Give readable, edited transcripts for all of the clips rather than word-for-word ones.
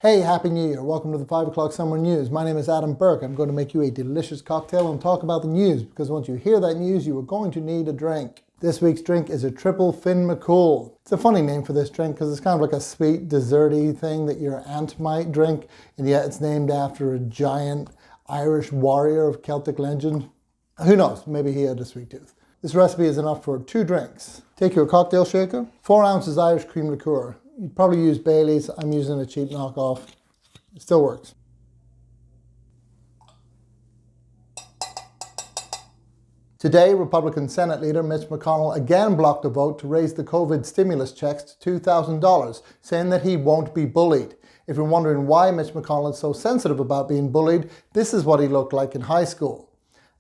Hey, Happy New Year. Welcome to the 5 o'clock Summer News. My name is Adam Burke. I'm going to make you a delicious cocktail and talk about the news because once you hear that news, you are going to need a drink. This week's drink is a triple FIONN MACCOOL. It's a funny name for this drink because it's kind of like a sweet, desserty thing that your aunt might drink, and yet it's named after a giant Irish warrior of Celtic legend. Who knows? Maybe he had a sweet tooth. This recipe is enough for 2 drinks. Take your cocktail shaker, 4 ounces Irish cream liqueur. You'd probably use Bailey's. I'm using a cheap knockoff. It still works. Today, Republican Senate leader Mitch McConnell again blocked a vote to raise the COVID stimulus checks to $2,000, saying that he won't be bullied. If you're wondering why Mitch McConnell is so sensitive about being bullied, this is what he looked like in high school.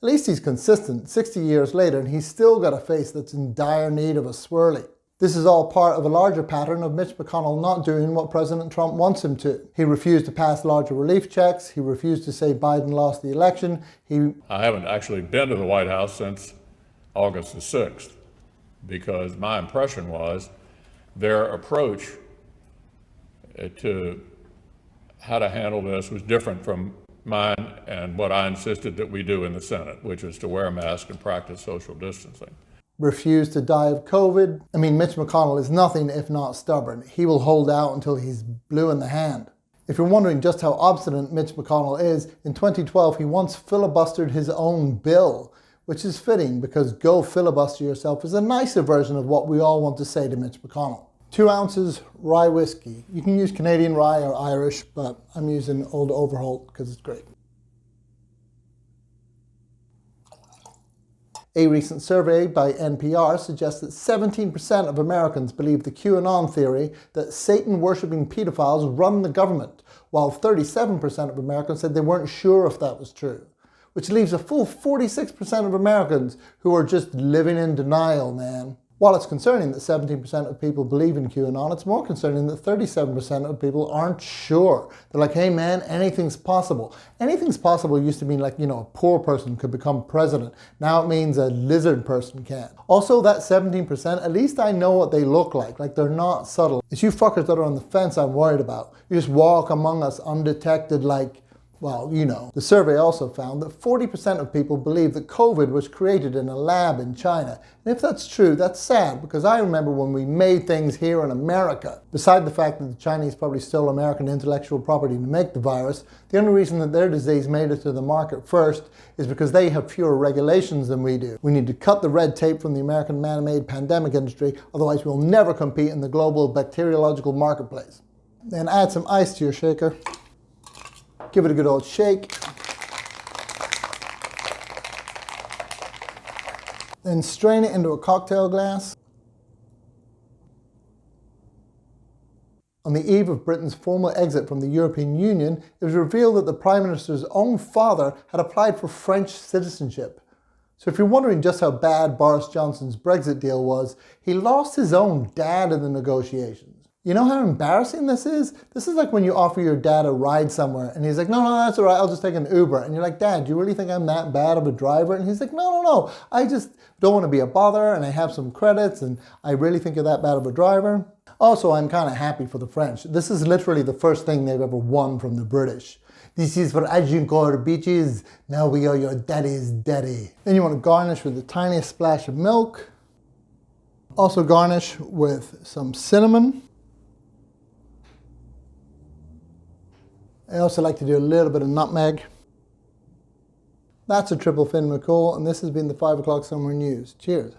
At least he's consistent 60 years later, and he's still got a face that's in dire need of a swirly. This is all part of a larger pattern of Mitch McConnell not doing what President Trump wants him to. He refused to pass larger relief checks. He refused to say Biden lost the election. I haven't actually been to the White House since August the 6th because my impression was their approach to how to handle this was different from mine and what I insisted that we do in the Senate, which is to wear a mask and practice social distancing. Refused to die of COVID. I mean, Mitch McConnell is nothing if not stubborn. He will hold out until he's blue in the hand. If you're wondering just how obstinate Mitch McConnell is, in 2012 he once filibustered his own bill, which is fitting because go filibuster yourself is a nicer version of what we all want to say to Mitch McConnell. 2 ounces rye whiskey. You can use Canadian rye or Irish, but I'm using Old Overholt because it's great. A recent survey by NPR suggests that 17% of Americans believe the QAnon theory that Satan-worshipping pedophiles run the government, while 37% of Americans said they weren't sure if that was true, which leaves a full 46% of Americans who are just living in denial, man. While it's concerning that 17% of people believe in QAnon, it's more concerning that 37% of people aren't sure. They're like, hey man, anything's possible. Anything's possible used to mean like, a poor person could become president. Now it means a lizard person can. Also, that 17%, at least I know what they look like they're not subtle. It's you fuckers that are on the fence I'm worried about. You just walk among us undetected like, well, The survey also found that 40% of people believe that COVID was created in a lab in China. And if that's true, that's sad because I remember when we made things here in America. Beside the fact that the Chinese probably stole American intellectual property to make the virus, the only reason that their disease made it to the market first is because they have fewer regulations than we do. We need to cut the red tape from the American man-made pandemic industry, otherwise we'll never compete in the global bacteriological marketplace. Then add some ice to your shaker. Give it a good old shake. Then strain it into a cocktail glass. On the eve of Britain's formal exit from the European Union, it was revealed that the Prime Minister's own father had applied for French citizenship. So if you're wondering just how bad Boris Johnson's Brexit deal was, he lost his own dad in the negotiations. You know how embarrassing this is? This is like when you offer your dad a ride somewhere and he's like, no, that's all right, I'll just take an Uber. And you're like, Dad, do you really think I'm that bad of a driver? And he's like, no, I just don't want to be a bother and I have some credits and I really think you're that bad of a driver. Also, I'm kind of happy for the French. This is literally the first thing they've ever won from the British. This is for Agincourt beaches. Now we are your daddy's daddy. Then you want to garnish with the tiniest splash of milk. Also garnish with some cinnamon. I also like to do a little bit of nutmeg. That's a triple FIONN MACCOOL, and this has been the 5 o'clock Summer News. Cheers.